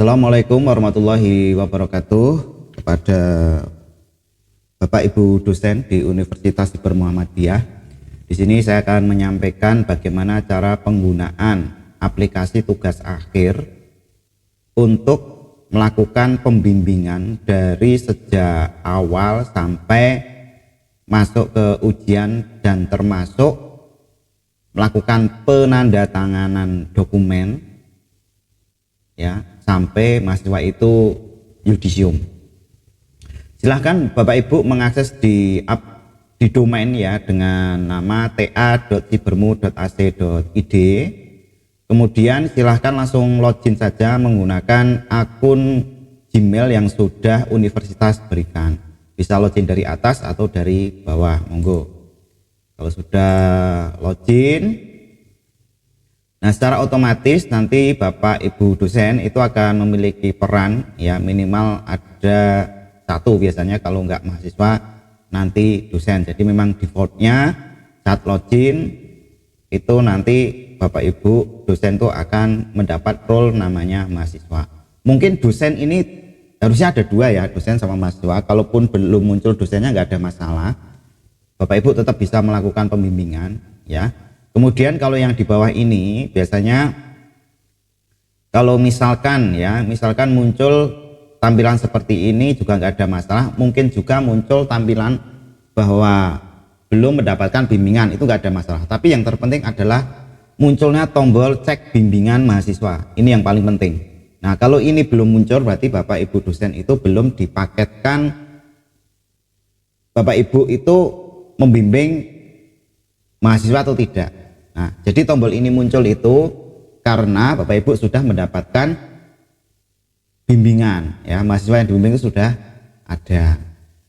Assalamualaikum warahmatullahi wabarakatuh kepada Bapak Ibu dosen di Universitas Iber Muhammadiyah. Di sini saya akan menyampaikan bagaimana cara penggunaan aplikasi tugas akhir untuk melakukan pembimbingan dari sejak awal sampai masuk ke ujian dan termasuk melakukan penandatanganan dokumen ya sampai mahasiswa itu yudisium. Silahkan Bapak Ibu mengakses di domain ya dengan nama ta.cibermu.ac.id. Kemudian silahkan langsung login saja menggunakan akun Gmail yang sudah universitas berikan. Bisa login dari atas atau dari bawah, monggo. Kalau sudah login, nah, secara otomatis nanti Bapak Ibu dosen itu akan memiliki peran ya, minimal ada satu biasanya, kalau enggak mahasiswa nanti dosen. Jadi memang defaultnya saat login itu nanti Bapak Ibu dosen itu akan mendapat role namanya mahasiswa. Mungkin dosen ini harusnya ada dua ya, dosen sama mahasiswa. Kalaupun belum muncul dosennya nggak ada masalah, Bapak Ibu tetap bisa melakukan pembimbingan ya. Kemudian kalau yang di bawah ini biasanya kalau misalkan muncul tampilan seperti ini juga nggak ada masalah. Mungkin juga muncul tampilan bahwa belum mendapatkan bimbingan, itu nggak ada masalah. Tapi yang terpenting adalah munculnya tombol cek bimbingan mahasiswa. Ini yang paling penting. Nah, kalau ini belum muncul berarti Bapak Ibu dosen itu belum dipaketkan, Bapak Ibu itu membimbing mahasiswa atau tidak. Nah, jadi tombol ini muncul itu karena Bapak Ibu sudah mendapatkan bimbingan ya, mahasiswa yang dibimbing itu sudah ada.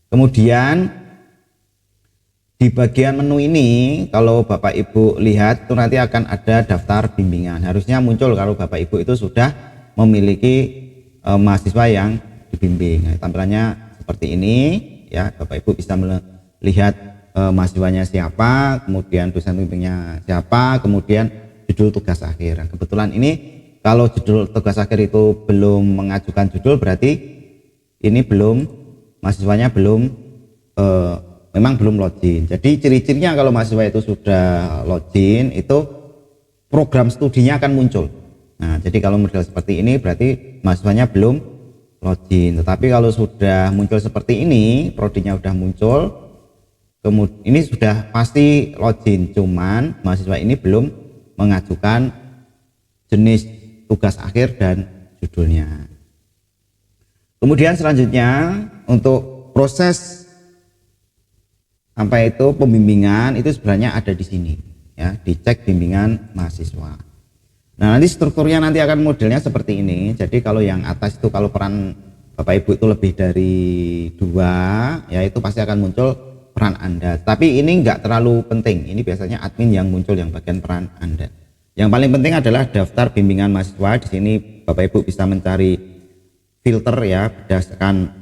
Kemudian di bagian menu ini kalau Bapak Ibu lihat itu nanti akan ada daftar bimbingan. Harusnya muncul kalau Bapak Ibu itu sudah memiliki mahasiswa yang dibimbing. Nah, tampilannya seperti ini ya, Bapak Ibu bisa melihat mahasiswanya siapa, kemudian dosen pembimbingnya siapa, kemudian judul tugas akhir. Nah, kebetulan ini kalau judul tugas akhir itu belum mengajukan judul berarti ini belum, mahasiswanya belum memang belum login. Jadi ciri-cirinya kalau mahasiswa itu sudah login itu program studinya akan muncul. Nah, jadi kalau model seperti ini berarti mahasiswanya belum login. Tetapi kalau sudah muncul seperti ini, prodinya sudah muncul, kemudian ini sudah pasti login, cuman mahasiswa ini belum mengajukan jenis tugas akhir dan judulnya. Kemudian selanjutnya untuk proses sampai itu pembimbingan itu sebenarnya ada di sini ya, dicek bimbingan mahasiswa. Nah, nanti strukturnya nanti akan modelnya seperti ini. Jadi kalau yang atas itu kalau peran Bapak Ibu itu lebih dari 2 ya, itu pasti akan muncul peran Anda. Tapi ini enggak terlalu penting. Ini biasanya admin yang muncul yang bagian peran Anda. Yang paling penting adalah daftar bimbingan mahasiswa. Di sini Bapak Ibu bisa mencari filter ya berdasarkan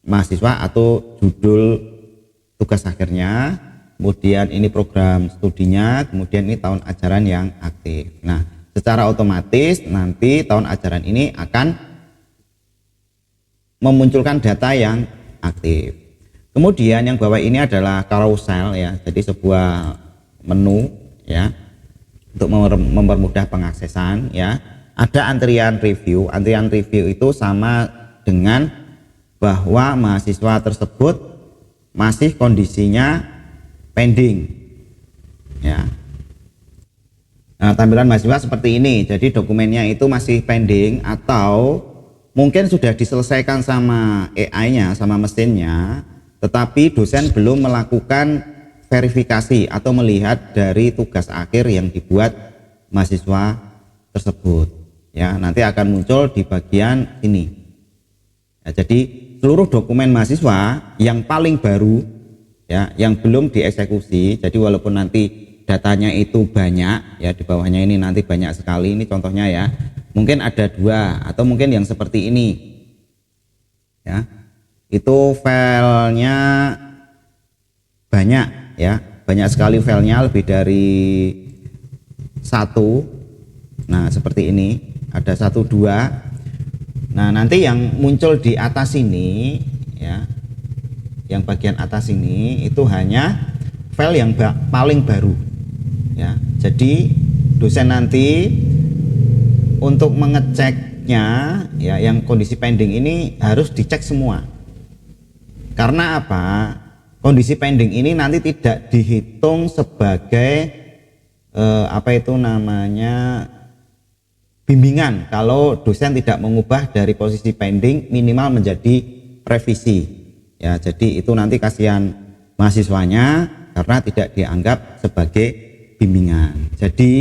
mahasiswa atau judul tugas akhirnya. Kemudian ini program studinya, kemudian ini tahun ajaran yang aktif. Nah, secara otomatis nanti tahun ajaran ini akan memunculkan data yang aktif. Kemudian yang bawah ini adalah carousel ya, jadi sebuah menu ya untuk mempermudah pengaksesan ya. Ada antrian review. Antrian review itu sama dengan bahwa mahasiswa tersebut masih kondisinya pending ya. Nah, tampilan mahasiswa seperti ini. Jadi dokumennya itu masih pending atau mungkin sudah diselesaikan sama AI-nya, sama mesinnya, tetapi dosen belum melakukan verifikasi atau melihat dari tugas akhir yang dibuat mahasiswa tersebut ya, nanti akan muncul di bagian ini ya. Jadi seluruh dokumen mahasiswa yang paling baru ya, yang belum dieksekusi, jadi walaupun nanti datanya itu banyak ya, di bawahnya ini nanti banyak sekali, ini contohnya ya, mungkin ada 2 atau mungkin yang seperti ini ya, itu filenya banyak ya, banyak sekali filenya, lebih dari 1. Nah, seperti ini ada 1, 2. Nah, nanti yang muncul di atas ini ya, yang bagian atas ini itu hanya file yang paling baru ya. Jadi dosen nanti untuk mengeceknya ya, yang kondisi pending ini harus dicek semua. Karena apa? Kondisi pending ini nanti tidak dihitung sebagai apa itu namanya bimbingan kalau dosen tidak mengubah dari posisi pending minimal menjadi revisi ya. Jadi itu nanti kasihan mahasiswanya karena tidak dianggap sebagai bimbingan. Jadi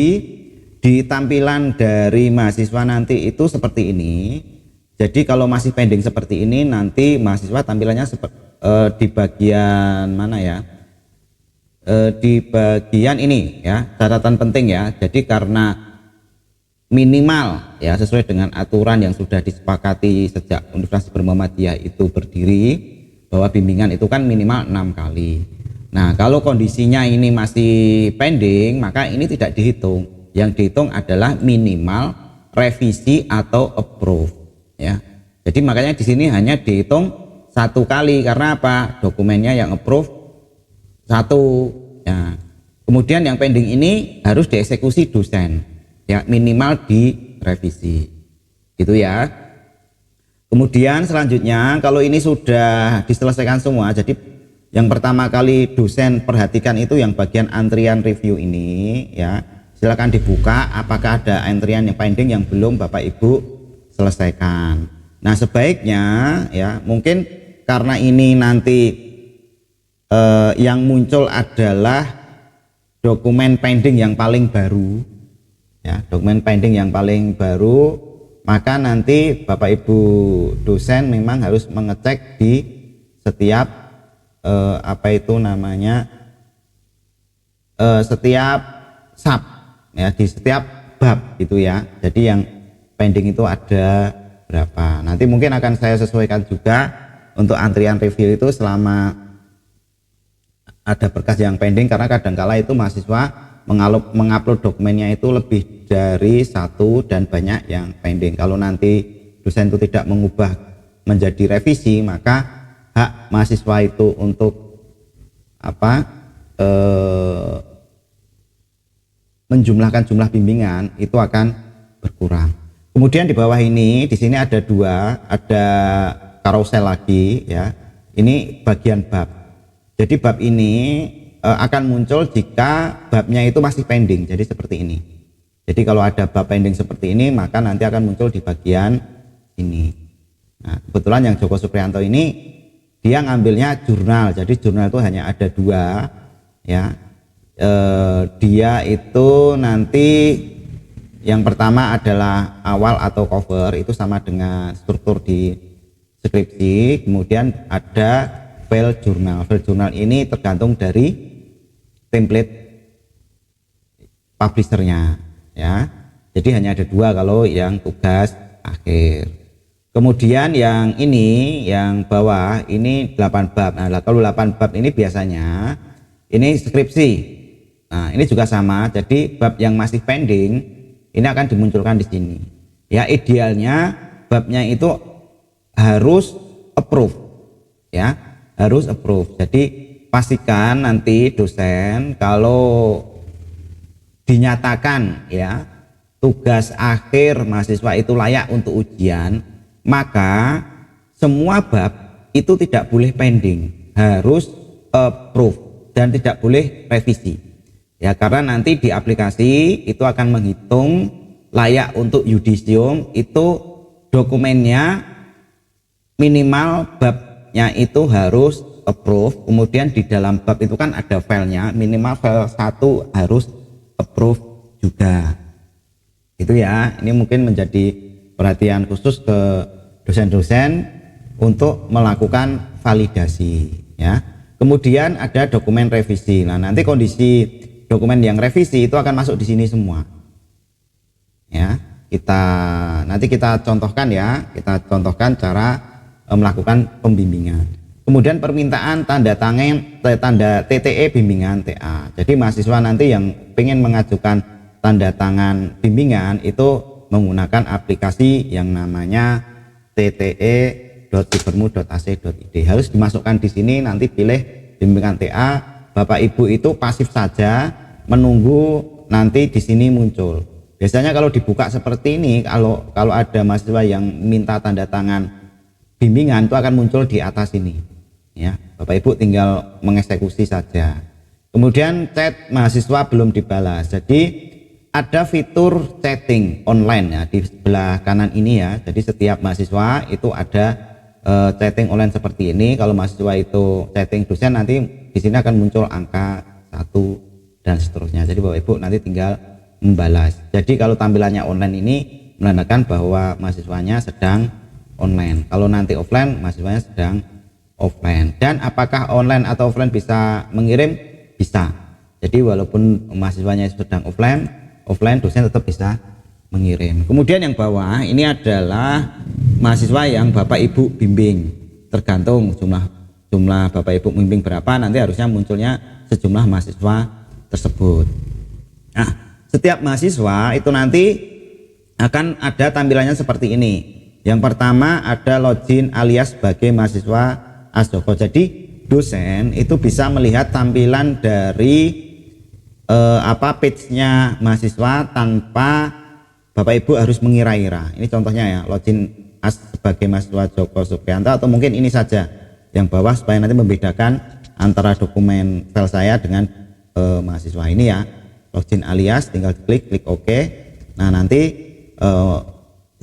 di tampilan dari mahasiswa nanti itu seperti ini. Jadi kalau masih pending seperti ini, nanti mahasiswa tampilannya di bagian mana ya? Di bagian ini ya, catatan penting ya. Jadi karena minimal ya sesuai dengan aturan yang sudah disepakati sejak Universitas Muhammadiyah itu berdiri, bahwa bimbingan itu kan minimal 6 kali. Nah, kalau kondisinya ini masih pending, maka ini tidak dihitung. Yang dihitung adalah minimal revisi atau approve ya. Jadi makanya di sini hanya dihitung 1 kali karena apa? Dokumennya yang approve 1 ya. Kemudian yang pending ini harus dieksekusi dosen ya, minimal direvisi gitu ya. Kemudian selanjutnya kalau ini sudah diselesaikan semua, jadi yang pertama kali dosen perhatikan itu yang bagian antrian review ini ya. Silakan dibuka apakah ada antrian yang pending yang belum Bapak Ibu selesaikan. Nah, sebaiknya ya, mungkin karena ini nanti yang muncul adalah dokumen pending yang paling baru ya, dokumen pending yang paling baru, maka nanti Bapak Ibu dosen memang harus mengecek di setiap apa itu namanya setiap sub ya, di setiap bab gitu ya. Jadi yang pending itu ada berapa, nanti mungkin akan saya sesuaikan juga untuk antrian review itu selama ada berkas yang pending, karena kadangkala itu mahasiswa mengupload dokumennya itu lebih dari 1 dan banyak yang pending. Kalau nanti dosen itu tidak mengubah menjadi revisi, maka hak mahasiswa itu untuk apa menjumlahkan jumlah bimbingan itu akan berkurang. Kemudian di bawah ini, di sini ada 2, ada karusel lagi ya. Ini bagian bab. Jadi bab ini akan muncul jika babnya itu masih pending. Jadi seperti ini. Jadi kalau ada bab pending seperti ini, maka nanti akan muncul di bagian ini. Nah, kebetulan yang Joko Supriyanto ini dia ngambilnya jurnal. Jadi jurnal itu hanya ada 2 ya. Dia itu nanti yang pertama adalah awal atau cover, itu sama dengan struktur di skripsi. Kemudian ada file jurnal. File jurnal ini tergantung dari template publishernya ya. Jadi hanya ada 2 kalau yang tugas akhir. Kemudian yang ini, yang bawah ini 8 bab. Nah, kalau 8 bab ini biasanya ini skripsi. Nah, ini juga sama. Jadi bab yang masih pending ini akan dimunculkan di sini. Ya, idealnya babnya itu harus approve. Ya, harus approve. Jadi pastikan nanti dosen kalau dinyatakan ya tugas akhir mahasiswa itu layak untuk ujian, maka semua bab itu tidak boleh pending, harus approve dan tidak boleh revisi. Ya, karena nanti di aplikasi itu akan menghitung layak untuk yudisium, itu dokumennya minimal babnya itu harus approve. Kemudian di dalam bab itu kan ada filenya, minimal file 1 harus approve juga. Itu ya, ini mungkin menjadi perhatian khusus ke dosen-dosen untuk melakukan validasi ya. Kemudian ada dokumen revisi. Nah, nanti kondisi dokumen yang revisi itu akan masuk di sini semua. Ya, nanti kita contohkan ya, kita contohkan cara melakukan pembimbingan. Kemudian permintaan tanda tangan, tanda TTE bimbingan TA. Jadi mahasiswa nanti yang ingin mengajukan tanda tangan bimbingan itu menggunakan aplikasi yang namanya tte.cibermu.ac.id. Harus dimasukkan di sini, nanti pilih bimbingan TA. Bapak Ibu itu pasif saja menunggu nanti di sini muncul. Biasanya kalau dibuka seperti ini, kalau ada mahasiswa yang minta tanda tangan bimbingan, itu akan muncul di atas ini. Ya, Bapak Ibu tinggal mengeksekusi saja. Kemudian chat mahasiswa belum dibalas. Jadi ada fitur chatting online ya di sebelah kanan ini ya. Jadi setiap mahasiswa itu ada chatting online seperti ini. Kalau mahasiswa itu chatting dosen, nanti di sini akan muncul angka 1 dan seterusnya. Jadi Bapak Ibu nanti tinggal membalas. Jadi kalau tampilannya online ini menandakan bahwa mahasiswanya sedang online. Kalau nanti offline, mahasiswanya sedang offline. Dan apakah online atau offline bisa mengirim? Bisa. Jadi walaupun mahasiswanya sedang offline dosen tetap bisa mengirim. Kemudian yang bawah ini adalah mahasiswa yang Bapak Ibu bimbing. Tergantung jumlah Bapak Ibu bimbing berapa, nanti harusnya munculnya sejumlah mahasiswa tersebut. Nah, setiap mahasiswa itu nanti akan ada tampilannya seperti ini. Yang pertama ada login alias sebagai mahasiswa Asdoko. Jadi dosen itu bisa melihat tampilan dari page-nya mahasiswa tanpa Bapak Ibu harus mengira-ira. Ini contohnya ya, login sebagai mahasiswa Joko Supriyanto, atau mungkin ini saja yang bawah supaya nanti membedakan antara dokumen file saya dengan mahasiswa ini ya. Login alias, tinggal klik OK. Nah, nanti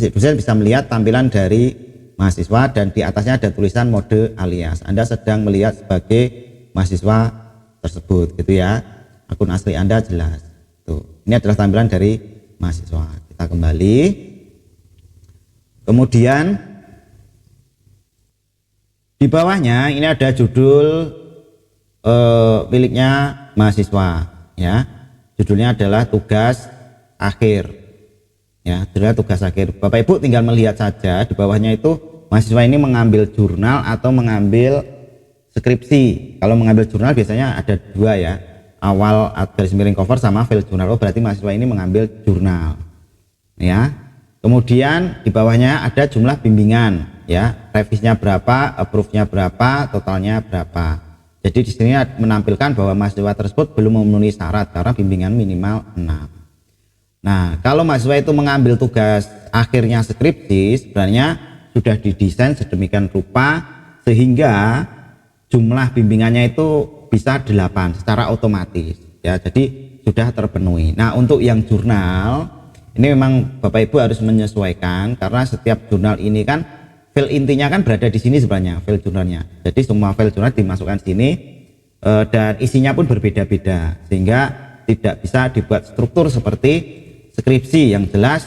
dosen bisa melihat tampilan dari mahasiswa dan di atasnya ada tulisan mode alias. Anda sedang melihat sebagai mahasiswa tersebut gitu ya. Akun asli Anda jelas. Tuh, ini adalah tampilan dari mahasiswa. Kita kembali. Kemudian di bawahnya ini ada judul miliknya mahasiswa ya. Judulnya adalah tugas akhir. Ya, judulnya tugas akhir. Bapak Ibu tinggal melihat saja di bawahnya itu mahasiswa ini mengambil jurnal atau mengambil skripsi. Kalau mengambil jurnal biasanya ada dua ya. Awal garis miring cover sama file jurnal. Oh, berarti mahasiswa ini mengambil jurnal. Ya. Kemudian di bawahnya ada jumlah bimbingan ya. Revisinya berapa, approve-nya berapa, totalnya berapa. Jadi di sini menampilkan bahwa mahasiswa tersebut belum memenuhi syarat karena bimbingan minimal 6. Nah, kalau mahasiswa itu mengambil tugas akhirnya skripsi, sebenarnya sudah didesain sedemikian rupa sehingga jumlah bimbingannya itu bisa 8 secara otomatis ya. Jadi sudah terpenuhi. Nah, untuk yang jurnal ini memang Bapak Ibu harus menyesuaikan karena setiap jurnal ini kan file intinya kan berada di sini sebenarnya, file jurnalnya. Jadi semua file jurnal dimasukkan sini dan isinya pun berbeda-beda sehingga tidak bisa dibuat struktur seperti skripsi yang jelas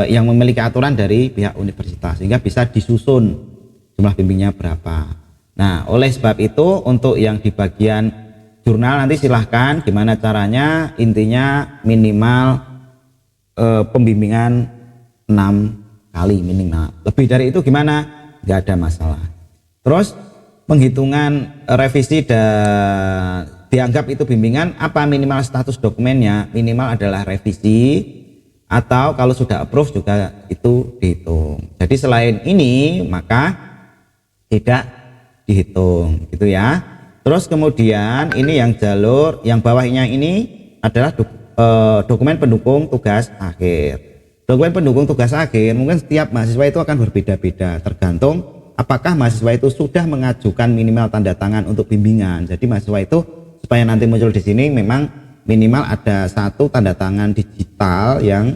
yang memiliki aturan dari pihak universitas sehingga bisa disusun jumlah bimbingnya berapa. Nah, oleh sebab itu untuk yang di bagian jurnal nanti silahkan gimana caranya, intinya minimal pembimbingan 6 kali minimal. Lebih dari itu gimana? Nggak ada masalah. Terus penghitungan revisi dan dianggap itu bimbingan, apa minimal status dokumennya? Minimal adalah revisi atau kalau sudah approve juga itu dihitung. Jadi selain ini maka tidak dihitung gitu ya. Terus kemudian ini yang jalur yang bawahnya ini adalah dokumen pendukung tugas akhir. Dokumen pendukung tugas akhir mungkin setiap mahasiswa itu akan berbeda-beda tergantung apakah mahasiswa itu sudah mengajukan minimal tanda tangan untuk bimbingan. Jadi mahasiswa itu supaya nanti muncul di sini memang minimal ada satu tanda tangan digital yang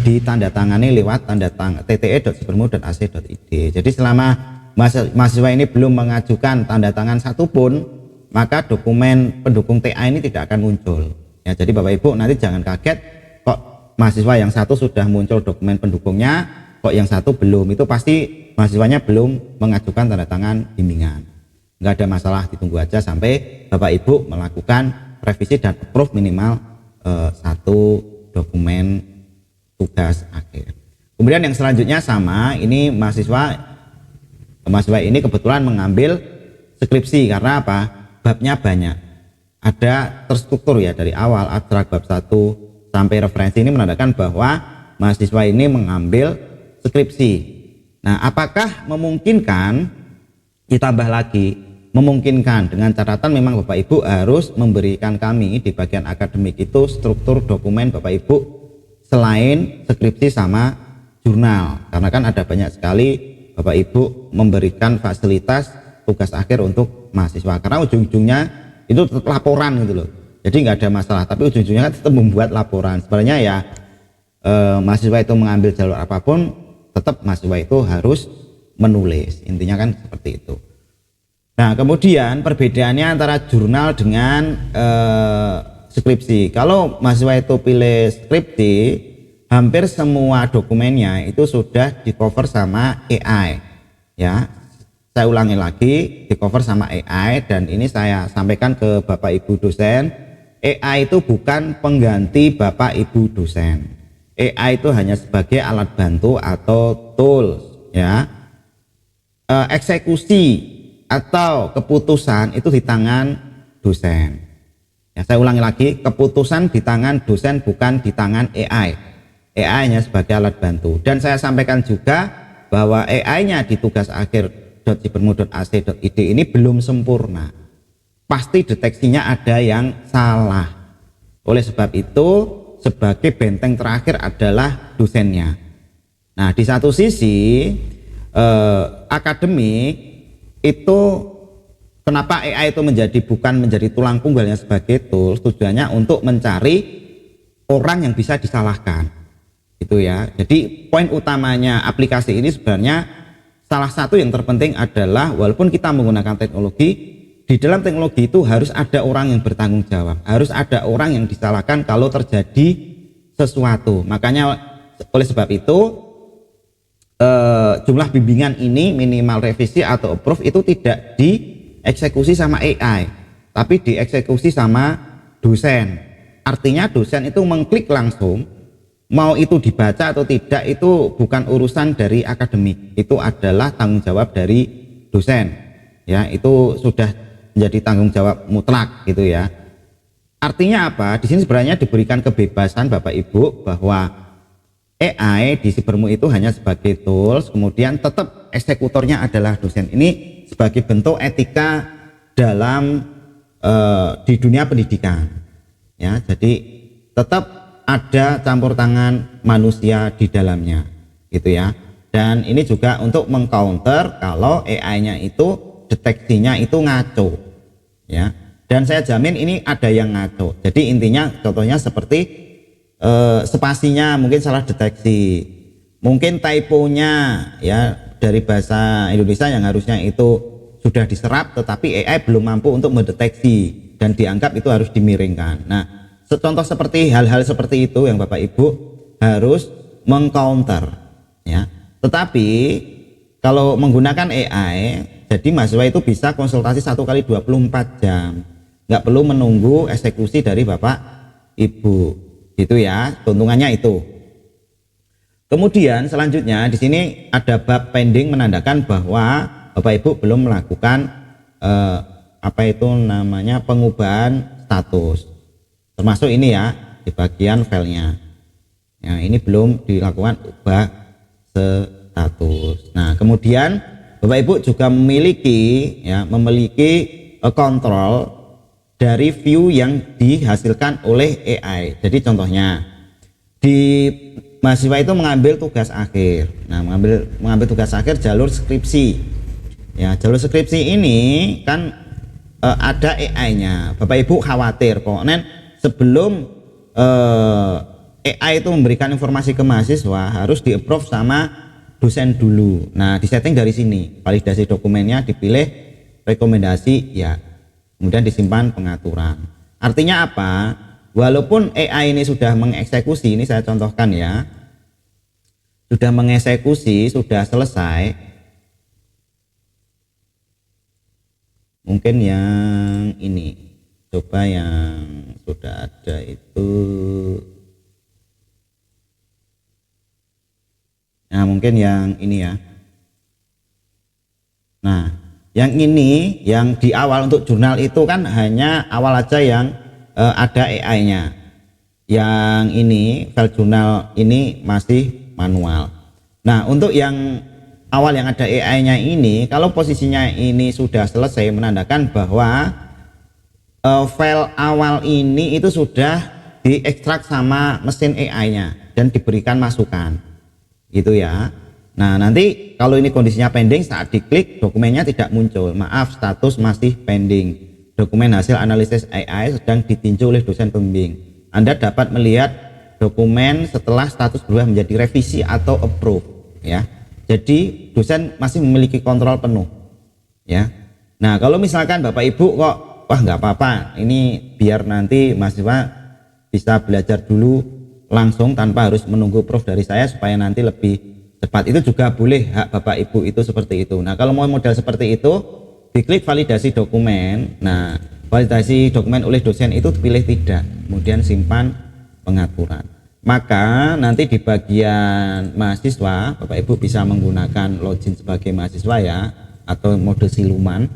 ditandatangani lewat tanda tangan tte.cibermu.ac.id. Jadi selama mahasiswa ini belum mengajukan tanda tangan satupun, maka dokumen pendukung TA ini tidak akan muncul. Ya, jadi Bapak Ibu nanti jangan kaget kok mahasiswa yang satu sudah muncul dokumen pendukungnya, kok yang satu belum. Itu pasti mahasiswanya belum mengajukan tanda tangan bimbingan. Nggak ada masalah, ditunggu aja sampai Bapak Ibu melakukan revisi dan approve minimal satu dokumen tugas akhir. Kemudian yang selanjutnya sama, ini mahasiswa ini kebetulan mengambil skripsi karena apa? Babnya banyak. Ada terstruktur ya dari awal abstrak bab 1 sampai referensi. Ini menandakan bahwa mahasiswa ini mengambil skripsi Nah, apakah memungkinkan? Ditambah lagi, memungkinkan dengan catatan memang Bapak Ibu harus memberikan kami di bagian akademik itu struktur dokumen Bapak Ibu selain skripsi sama jurnal, karena kan ada banyak sekali Bapak Ibu memberikan fasilitas tugas akhir untuk mahasiswa, karena ujung-ujungnya itu tetap laporan gitu loh, jadi nggak ada masalah, tapi ujung-ujungnya kan tetap membuat laporan. Sebenarnya ya mahasiswa itu mengambil jalur apapun tetap mahasiswa itu harus menulis, intinya kan seperti itu. Nah, kemudian perbedaannya antara jurnal dengan skripsi. Kalau mahasiswa itu pilih skripsi, hampir semua dokumennya itu sudah di cover sama AI. Ya, saya ulangi lagi, di cover sama AI, dan ini saya sampaikan ke Bapak Ibu dosen, AI itu bukan pengganti Bapak Ibu dosen. AI itu hanya sebagai alat bantu atau tools, ya. Eksekusi atau keputusan itu di tangan dosen. Ya, saya ulangi lagi, keputusan di tangan dosen, bukan di tangan AI. AI hanya sebagai alat bantu. Dan saya sampaikan juga bahwa AI-nya di tugas akhir.cibermu.ac.id ini belum sempurna. Pasti deteksinya ada yang salah. Oleh sebab itu, sebagai benteng terakhir adalah dosennya. Nah, di satu sisi akademik itu, kenapa AI itu bukan menjadi tulang punggungnya sebagai tools, tujuannya untuk mencari orang yang bisa disalahkan, itu ya. Jadi poin utamanya aplikasi ini sebenarnya salah satu yang terpenting adalah walaupun kita menggunakan teknologi, di dalam teknologi itu harus ada orang yang bertanggung jawab, harus ada orang yang disalahkan kalau terjadi sesuatu. Makanya oleh sebab itu jumlah bimbingan ini minimal revisi atau approve itu tidak dieksekusi sama AI, tapi dieksekusi sama dosen. Artinya dosen itu mengklik langsung, mau itu dibaca atau tidak itu bukan urusan dari akademik, itu adalah tanggung jawab dari dosen. Ya, itu sudah menjadi tanggung jawab mutlak gitu ya. Artinya apa? Di sini sebenarnya diberikan kebebasan Bapak Ibu bahwa AI di Cibermu itu hanya sebagai tools, kemudian tetap eksekutornya adalah dosen. Ini sebagai bentuk etika dalam di dunia pendidikan. Ya, jadi tetap ada campur tangan manusia di dalamnya, gitu ya. Dan ini juga untuk mengcounter kalau AI-nya itu deteksinya itu ngaco, ya. Dan saya jamin ini ada yang ngaco. Jadi intinya contohnya seperti spasinya mungkin salah deteksi, mungkin typonya ya dari bahasa Indonesia yang harusnya itu sudah diserap, tetapi AI belum mampu untuk mendeteksi dan dianggap itu harus dimiringkan. Nah, contoh seperti hal-hal seperti itu yang Bapak Ibu harus mengcounter, ya. Tetapi kalau menggunakan AI, jadi mahasiswa itu bisa konsultasi 1 kali 24 jam, nggak perlu menunggu eksekusi dari Bapak Ibu, gitu ya. Keuntungannya itu. Kemudian selanjutnya di sini ada bab pending, menandakan bahwa Bapak Ibu belum melakukan apa itu namanya pengubahan status, termasuk ini ya di bagian filenya. Ya, ini belum dilakukan ubah status. Nah, kemudian Bapak Ibu juga memiliki kontrol dari view yang dihasilkan oleh AI. Jadi contohnya di mahasiswa itu mengambil tugas akhir. Nah, mengambil tugas akhir jalur skripsi. Ya, jalur skripsi ini kan ada AI-nya. Bapak Ibu khawatir pokoknya sebelum AI itu memberikan informasi ke mahasiswa harus di-approve sama dosen dulu. Nah, disetting dari sini, validasi dokumennya dipilih, rekomendasi ya, kemudian disimpan pengaturan. Artinya apa? Walaupun AI ini sudah mengeksekusi, ini saya contohkan ya, sudah mengeksekusi, sudah selesai. Mungkin yang ini, coba yang sudah ada itu. Nah, mungkin yang ini ya. Nah, yang ini yang di awal untuk jurnal itu kan hanya awal aja yang ada AI-nya. Yang ini file jurnal ini masih manual. Nah, untuk yang awal yang ada AI-nya ini, kalau posisinya ini sudah selesai, menandakan bahwa file awal ini itu sudah diekstrak sama mesin AI-nya dan diberikan masukan, gitu ya. Nah, nanti kalau ini kondisinya pending, saat diklik dokumennya tidak muncul. Maaf, status masih pending. Dokumen hasil analisis AI sedang ditinjau oleh dosen pembimbing. Anda dapat melihat dokumen setelah status berubah menjadi revisi atau approve, ya. Jadi dosen masih memiliki kontrol penuh, ya. Nah, kalau misalkan Bapak Ibu kok wah nggak apa-apa, ini biar nanti mahasiswa bisa belajar dulu langsung tanpa harus menunggu proof dari saya supaya nanti lebih cepat, itu juga boleh, hak Bapak Ibu itu seperti itu. Nah, kalau mau model seperti itu, diklik validasi dokumen. Nah, validasi dokumen oleh dosen itu pilih tidak, kemudian simpan pengaturan. Maka nanti di bagian mahasiswa, Bapak Ibu bisa menggunakan login sebagai mahasiswa ya, atau mode siluman.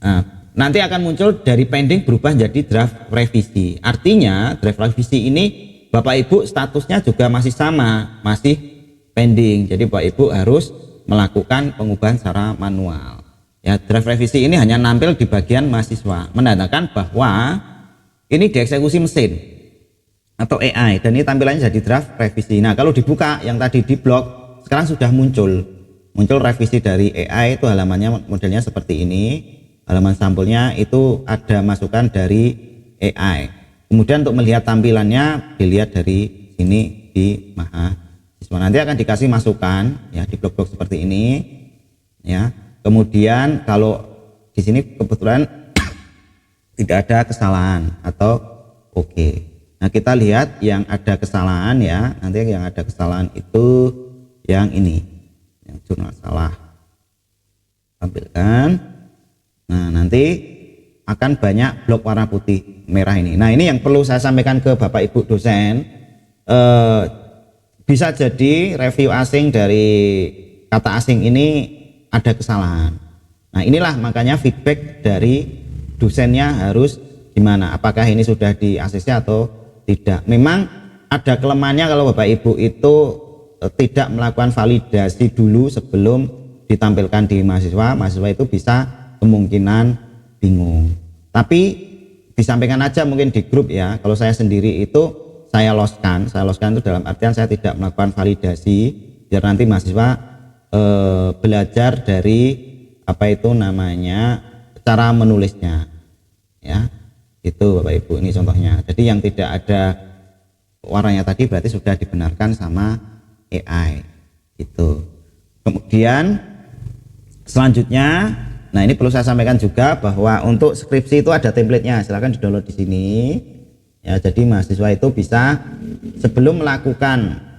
Nah, nanti akan muncul dari pending berubah jadi draft revisi. Artinya draft revisi ini Bapak Ibu statusnya juga masih sama, masih pending. Jadi Bapak Ibu harus melakukan pengubahan secara manual. Ya, draft revisi ini hanya nampil di bagian mahasiswa, menandakan bahwa ini dieksekusi mesin atau AI dan ini tampilannya jadi draft revisi. Nah, kalau dibuka yang tadi di blog, sekarang sudah muncul revisi dari AI, itu halamannya modelnya seperti ini. Halaman sampulnya itu ada masukan dari AI. Kemudian untuk melihat tampilannya dilihat dari sini di mahasiswa. Nanti akan dikasih masukan ya di blog-blog seperti ini ya. Kemudian kalau di sini kebetulan tidak ada kesalahan atau oke. Nah, kita lihat yang ada kesalahan ya. Nanti yang ada kesalahan itu yang ini, yang jurnal salah. Tampilkan. Nah, nanti akan banyak blok warna putih merah ini. Nah, ini yang perlu saya sampaikan ke Bapak Ibu dosen. Bisa jadi review asing dari kata asing ini ada kesalahan. Nah, inilah makanya feedback dari dosennya harus gimana, apakah ini sudah di ACC atau tidak. Memang ada kelemahannya kalau Bapak Ibu itu tidak melakukan validasi dulu sebelum ditampilkan di mahasiswa itu bisa kemungkinan bingung. Tapi disampaikan aja mungkin di grup ya, kalau saya sendiri itu saya loskan itu dalam artian saya tidak melakukan validasi biar nanti mahasiswa belajar dari apa itu namanya cara menulisnya ya, itu Bapak Ibu, ini contohnya. Jadi yang tidak ada warnanya tadi berarti sudah dibenarkan sama AI itu. Kemudian selanjutnya, nah ini perlu saya sampaikan juga bahwa untuk skripsi itu ada template-nya, silahkan di download di sini ya. Jadi mahasiswa itu bisa sebelum melakukan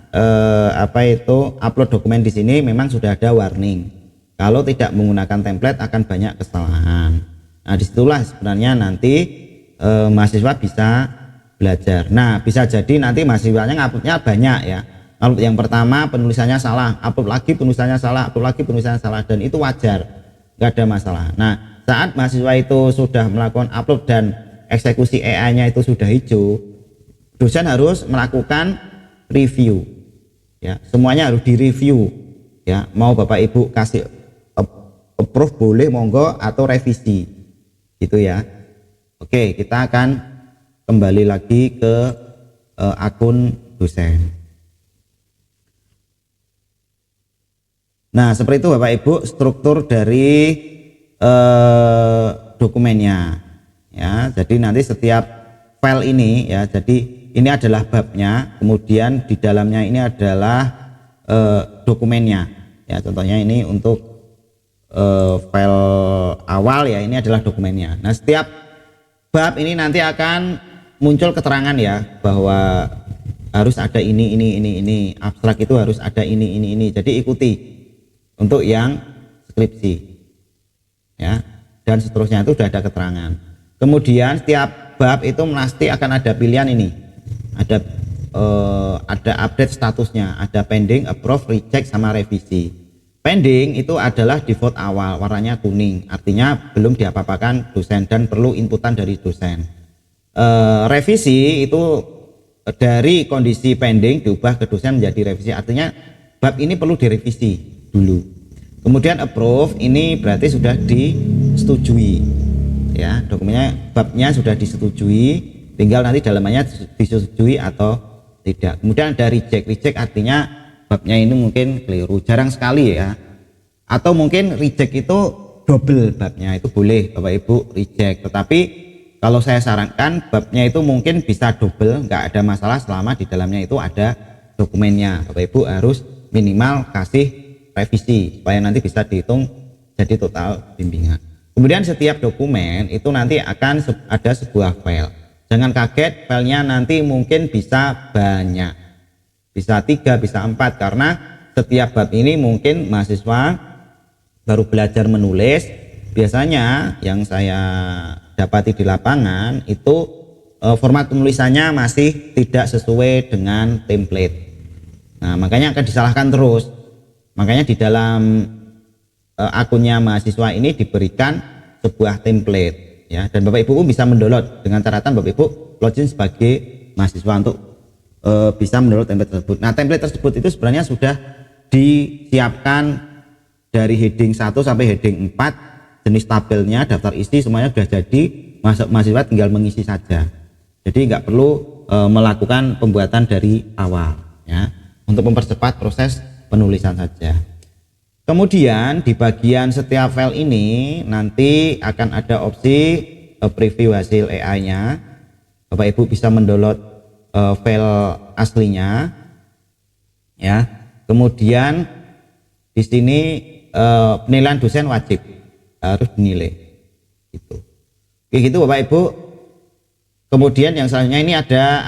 upload dokumen di sini memang sudah ada warning kalau tidak menggunakan template akan banyak kesalahan. Nah, disitulah sebenarnya nanti mahasiswa bisa belajar. Nah, bisa jadi nanti mahasiswanya nguploadnya banyak ya. Upload yang pertama penulisannya salah, upload lagi penulisannya salah, upload lagi penulisannya salah, dan itu wajar, nggak ada masalah. Nah, saat mahasiswa itu sudah melakukan upload dan eksekusi AI-nya itu sudah hijau, dosen harus melakukan review. Ya, semuanya harus direview ya. Mau Bapak Ibu kasih approve boleh, monggo, atau revisi gitu ya. Oke, kita akan kembali lagi ke akun dosen. Nah, seperti itu Bapak Ibu struktur dari dokumennya ya. Jadi nanti setiap file ini ya, jadi ini adalah babnya, kemudian di dalamnya ini adalah dokumennya ya. Contohnya ini untuk file awal ya, ini adalah dokumennya. Nah, setiap bab ini nanti akan muncul keterangan ya bahwa harus ada ini, abstrak itu harus ada ini. Jadi ikuti untuk yang skripsi ya, dan seterusnya itu sudah ada keterangan. Kemudian setiap bab itu pasti akan ada pilihan ini. Ada update statusnya, ada pending, approve, reject, sama revisi. Pending itu adalah default awal, warnanya kuning, artinya belum diapa-apakan dosen dan perlu inputan dari dosen. Revisi itu dari kondisi pending diubah ke dosen menjadi revisi, artinya bab ini perlu direvisi dulu. Kemudian approve ini berarti sudah disetujui ya, dokumennya babnya sudah disetujui, tinggal nanti dalamannya disetujui atau tidak. Kemudian ada reject artinya babnya ini mungkin keliru, jarang sekali ya, atau mungkin reject itu double babnya, itu boleh Bapak Ibu reject, tetapi kalau saya sarankan babnya itu mungkin bisa double, nggak ada masalah selama di dalamnya itu ada dokumennya. Bapak Ibu harus minimal kasih revisi supaya nanti bisa dihitung jadi total bimbingan. Kemudian setiap dokumen itu nanti akan ada sebuah file. Jangan kaget, filenya nanti mungkin bisa banyak, bisa 3, bisa 4, karena setiap bab ini mungkin mahasiswa baru belajar menulis. Biasanya yang saya dapati di lapangan itu format penulisannya masih tidak sesuai dengan template. Nah, makanya akan disalahkan terus. Makanya di dalam akunnya mahasiswa ini diberikan sebuah template ya, dan Bapak Ibu bisa mendownload dengan catatan Bapak Ibu login sebagai mahasiswa untuk bisa mendownload template tersebut. Nah, template tersebut itu sebenarnya sudah disiapkan dari heading 1 sampai heading 4, jenis tabelnya, daftar isi semuanya sudah jadi, mahasiswa tinggal mengisi saja. Jadi nggak perlu melakukan pembuatan dari awal ya, untuk mempercepat proses penulisan saja. Kemudian di bagian setiap file ini nanti akan ada opsi preview hasil AI-nya. Bapak Ibu bisa mendownload file aslinya ya. Kemudian di sini penilaian dosen wajib harus dinilai gitu. Oke gitu Bapak Ibu. Kemudian yang selanjutnya ini ada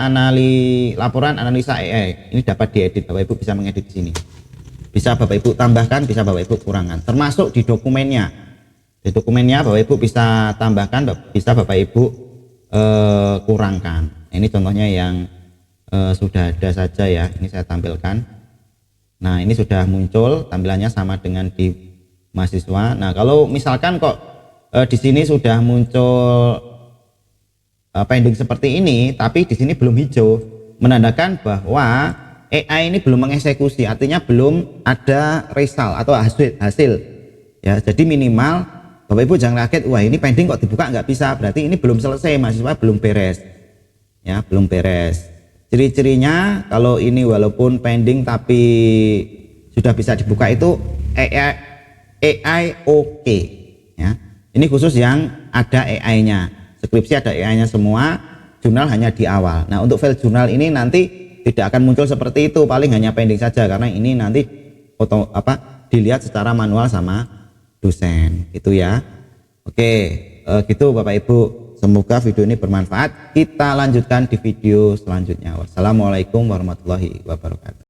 laporan analisa AI. Ini dapat diedit, Bapak Ibu bisa mengedit di sini. Bisa Bapak Ibu tambahkan, bisa Bapak Ibu kurangkan. Termasuk di dokumennya. Di dokumennya Bapak Ibu bisa tambahkan, bisa Bapak Ibu kurangkan. Ini contohnya yang sudah ada saja ya. Ini saya tampilkan. Nah, ini sudah muncul tampilannya sama dengan di mahasiswa. Nah, kalau misalkan kok di sini sudah muncul pending seperti ini, tapi di sini belum hijau, menandakan bahwa AI ini belum mengeksekusi, artinya belum ada result atau hasil ya. Jadi minimal Bapak Ibu jangan kaget, wah ini pending kok dibuka nggak bisa, berarti ini belum selesai, mahasiswa belum beres ya, belum beres. Ciri-cirinya kalau ini walaupun pending tapi sudah bisa dibuka itu AI oke ya. Ini khusus yang ada AI-nya. Skripsi ada AI-nya semua, jurnal hanya di awal. Nah, untuk file jurnal ini nanti tidak akan muncul seperti itu, paling hanya pending saja karena ini nanti dilihat secara manual sama dosen gitu ya. Oke, gitu Bapak Ibu. Semoga video ini bermanfaat. Kita lanjutkan di video selanjutnya. Wassalamualaikum warahmatullahi wabarakatuh.